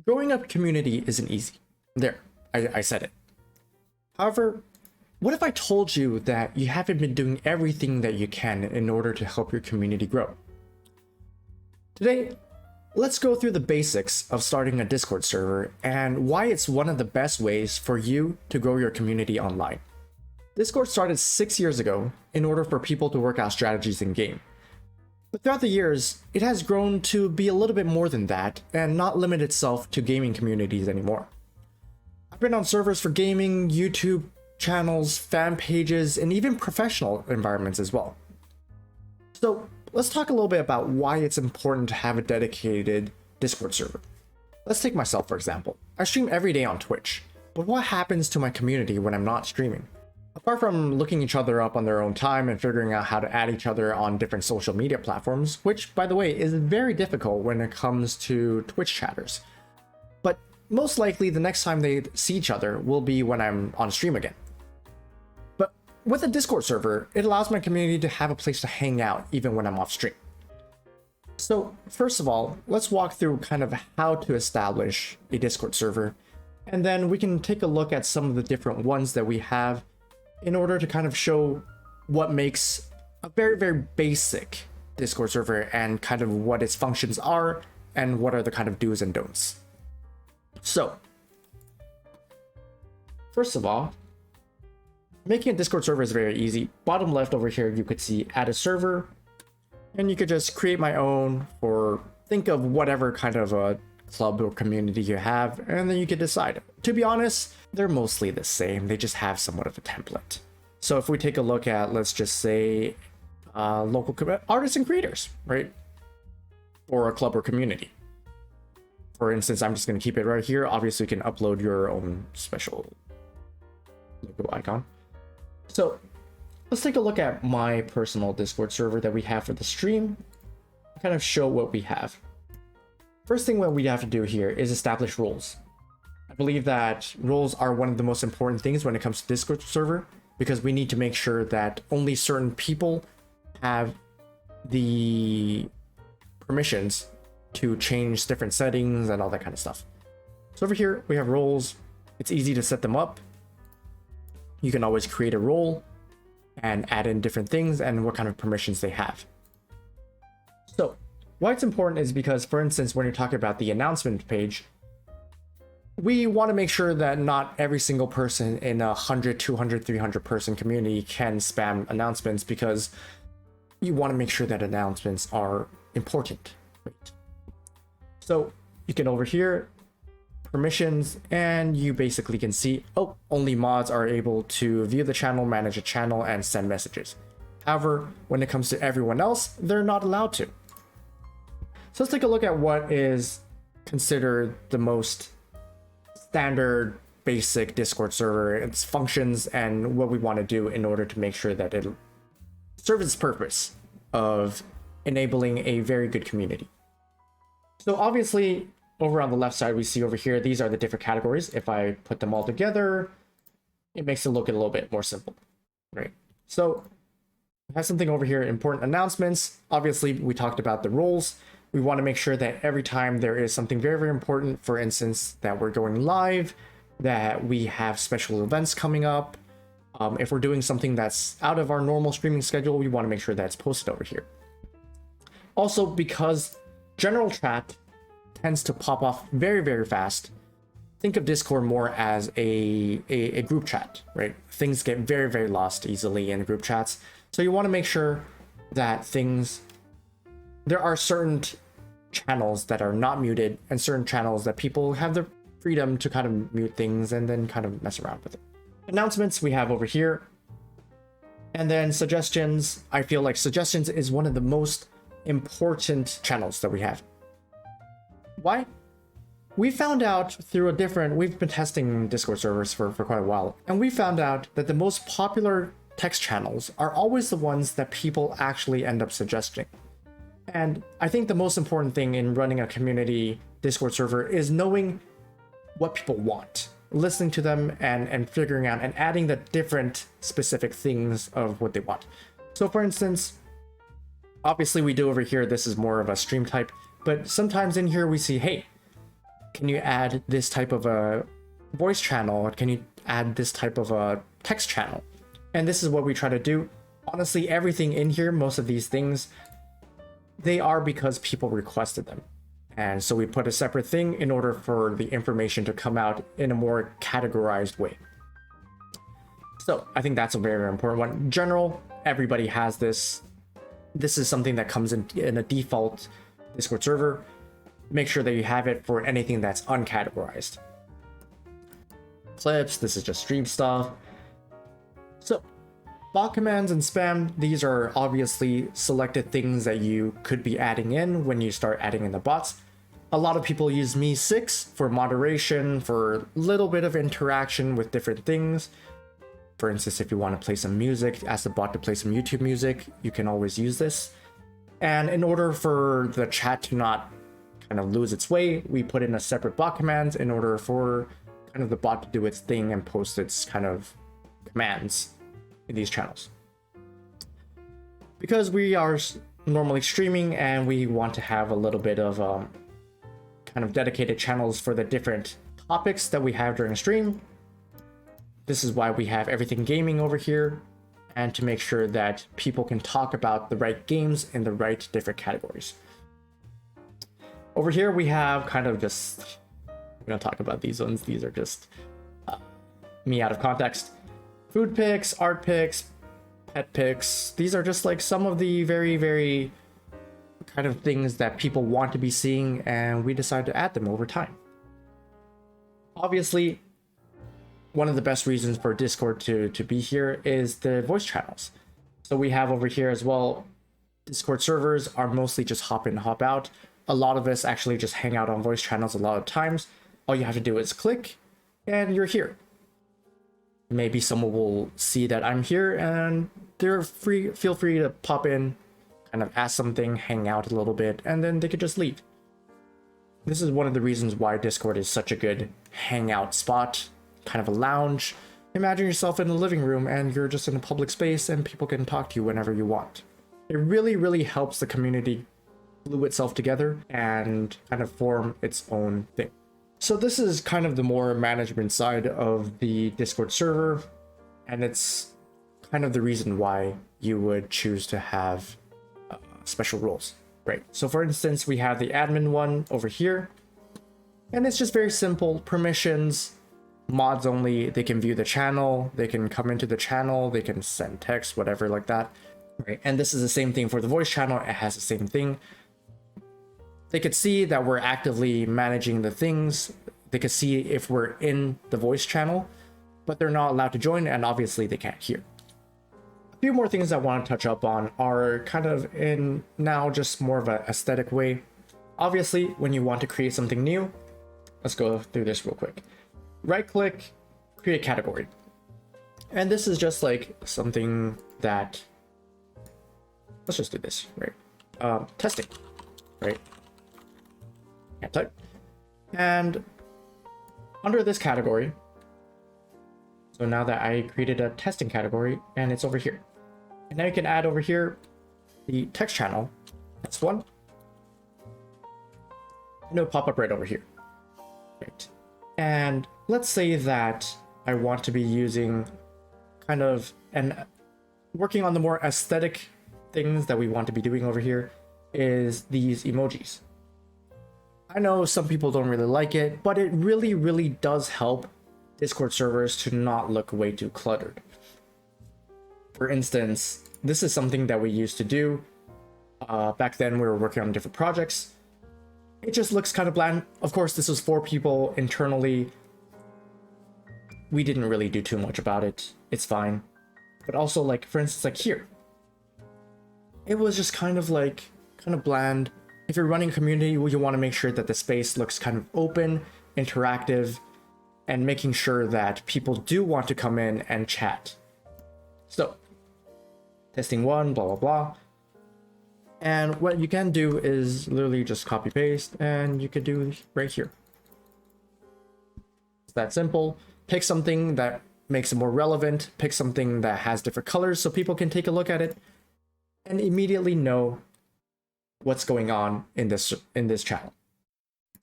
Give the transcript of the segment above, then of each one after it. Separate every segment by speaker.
Speaker 1: Growing up community isn't easy. There, I said it. However, what if I told you that you haven't been doing everything that you can in order to help your community grow? Today, let's go through the basics of starting a Discord server and why it's one of the best ways for you to grow your community online. Discord started 6 years ago in order for people to work out strategies in game. But throughout the years, it has grown to be a little bit more than that and not limit itself to gaming communities anymore. I've been on servers for gaming, YouTube channels, fan pages, and even professional environments as well. So let's talk a little bit about why it's important to have a dedicated Discord server. Let's take myself for example. I stream every day on Twitch, but what happens to my community when I'm not streaming? Apart from looking each other up on their own time and figuring out how to add each other on different social media platforms, which by the way is very difficult when it comes to Twitch chatters. But most likely the next time they see each other will be when I'm on stream again. But with a Discord server, it allows my community to have a place to hang out even when I'm off stream. So first of all, let's walk through kind of how to establish a Discord server, and then we can take a look at some of the different ones that we have in order to kind of show what makes a very, very basic Discord server and kind of what its functions are and what are the kind of do's and don'ts. So, first of all, making a Discord server is very easy. Bottom left over here, you could see add a server, and you could just create my own, or think of whatever kind of a club or community you have, and then you can decide. To be honest, they're mostly the same. They just have somewhat of a template. So if we take a look at, let's just say, local artists and creators, right? Or a club or community. For instance, I'm just going to keep it right here. Obviously, you can upload your own special logo icon. So let's take a look at my personal Discord server that we have for the stream. Kind of show what we have. First thing what we have to do here is establish roles. I believe that roles are one of the most important things when it comes to Discord server, because we need to make sure that only certain people have the permissions to change different settings and all that kind of stuff. So over here we have roles. It's easy to set them up. You can always create a role and add in different things and what kind of permissions they have. So why it's important is because, for instance, when you're talking about the announcement page, we want to make sure that not every single person in a 100, 200, 300 person community can spam announcements, because you want to make sure that announcements are important. Right? So you can over here, permissions, and you basically can see, oh, only mods are able to view the channel, manage a channel, and send messages. However, when it comes to everyone else, they're not allowed to. So let's take a look at what is considered the most standard basic Discord server, its functions, and what we want to do in order to make sure that it serves its purpose of enabling a very good community. So obviously, over on the left side, we see over here, these are the different categories. If I put them all together, it makes it look a little bit more simple, right? So we have something over here, important announcements. Obviously, we talked about the roles. We want to make sure that every time there is something very, very important, for instance, that we're going live, that we have special events coming up. If we're doing something that's out of our normal streaming schedule, we want to make sure that's posted over here. Also, because general chat tends to pop off very, very fast, think of Discord more as a group chat, right? Things get very, very lost easily in group chats. So you want to make sure that there are certain channels that are not muted and certain channels that people have the freedom to kind of mute things and then kind of mess around with it. Announcements we have over here. And then suggestions. I feel like suggestions is one of the most important channels that we have. Why? We found out through we've been testing Discord servers for quite a while, and we found out that the most popular text channels are always the ones that people actually end up suggesting. And I think the most important thing in running a community Discord server is knowing what people want, listening to them and figuring out and adding the different specific things of what they want. So for instance, obviously we do over here, this is more of a stream type, but sometimes in here we see, hey, can you add this type of a voice channel? Can you add this type of a text channel? And this is what we try to do. Honestly, everything in here, most of these things, they are because people requested them. And so we put a separate thing in order for the information to come out in a more categorized way. So I think that's a very, very important one. In general, everybody has this. This is something that comes in a default Discord server. Make sure that you have it for anything that's uncategorized. Clips, this is just stream stuff. So bot commands and spam, these are obviously selected things that you could be adding in when you start adding in the bots. A lot of people use Me6 for moderation, for a little bit of interaction with different things. For instance, if you want to play some music, ask the bot to play some YouTube music, you can always use this. And in order for the chat to not kind of lose its way, we put in a separate bot commands in order for kind of the bot to do its thing and post its kind of commands in these channels. Because we are normally streaming and we want to have a little bit of kind of dedicated channels for the different topics that we have during a stream. This is why we have everything gaming over here, and to make sure that people can talk about the right games in the right different categories. Over here we have kind of just, we don't talk about these ones, these are just me out of context. Food pics, art pics, pet pics, these are just like some of the very, very kind of things that people want to be seeing, and we decide to add them over time. Obviously, one of the best reasons for Discord to be here is the voice channels. So we have over here as well, Discord servers are mostly just hop in, hop out. A lot of us actually just hang out on voice channels a lot of times. All you have to do is click and you're here. Maybe someone will see that I'm here and they're free, feel free to pop in, kind of ask something, hang out a little bit, and then they could just leave. This is one of the reasons why Discord is such a good hangout spot, kind of a lounge. Imagine yourself in the living room and you're just in a public space and people can talk to you whenever you want. It really, really helps the community glue itself together and kind of form its own thing. So this is kind of the more management side of the Discord server, and it's kind of the reason why you would choose to have special roles, right? So for instance, we have the admin one over here, and it's just very simple. Permissions, mods only, they can view the channel, they can come into the channel, they can send text, whatever like that, right? And this is the same thing for the voice channel, it has the same thing. They could see that we're actively managing the things, they could see if we're in the voice channel, but they're not allowed to join, and obviously they can't hear. A few more things I want to touch up on are kind of in now just more of an aesthetic way. Obviously, when you want to create something new, let's go through this real quick. Right click, create category. And this is just like something that, let's just do this, right? Testing, right? Can't type. And under this category, so now that I created a testing category and it's over here. And now you can add over here the text channel, that's one. And it'll pop up right over here. Right. And let's say that I want to be using kind of and working on the more aesthetic things that we want to be doing over here is these emojis. I know some people don't really like it, but it really, really does help Discord servers to not look way too cluttered. For instance, this is something that we used to do. Back then we were working on different projects. It just looks kind of bland. Of course, this was for people internally. We didn't really do too much about it. It's fine. But also, like, for instance, like here. It was just kind of bland. If you're running a community, you want to make sure that the space looks kind of open, interactive, and making sure that people do want to come in and chat. So, testing one, blah, blah, blah. And what you can do is literally just copy paste, and you could do right here. It's that simple. Pick something that makes it more relevant, pick something that has different colors so people can take a look at it and immediately know what's going on in this channel.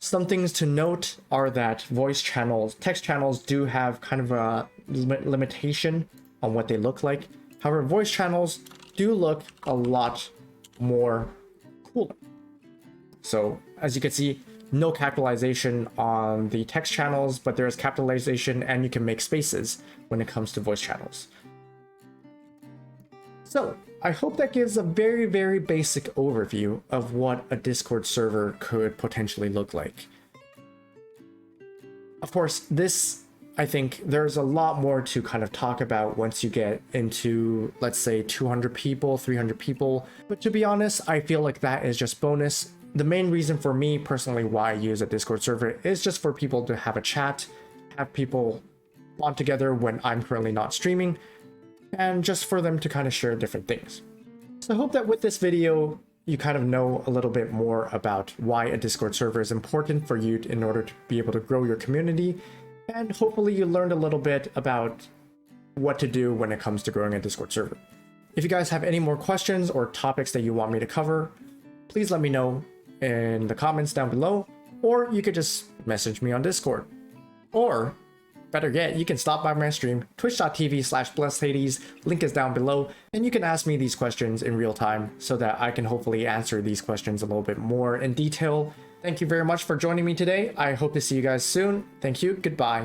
Speaker 1: Some things to note are that voice channels, text channels do have kind of a limitation on what they look like. However, voice channels do look a lot more cool. So as you can see, no capitalization on the text channels, but there is capitalization and you can make spaces when it comes to voice channels. So I hope that gives a very, very basic overview of what a Discord server could potentially look like. Of course, I think there's a lot more to kind of talk about once you get into, let's say, 200 people, 300 people. But to be honest, I feel like that is just bonus. The main reason for me personally why I use a Discord server is just for people to have a chat, have people bond together when I'm currently not streaming, and just for them to kind of share different things. So I hope that with this video, you kind of know a little bit more about why a Discord server is important for you in order to be able to grow your community. And hopefully you learned a little bit about what to do when it comes to growing a Discord server. If you guys have any more questions or topics that you want me to cover, please let me know in the comments down below, or you could just message me on Discord. Or better yet, you can stop by my stream, twitch.tv/blessedhades, link is down below, and you can ask me these questions in real time so that I can hopefully answer these questions a little bit more in detail. Thank you very much for joining me today. I hope to see you guys soon. Thank you. Goodbye.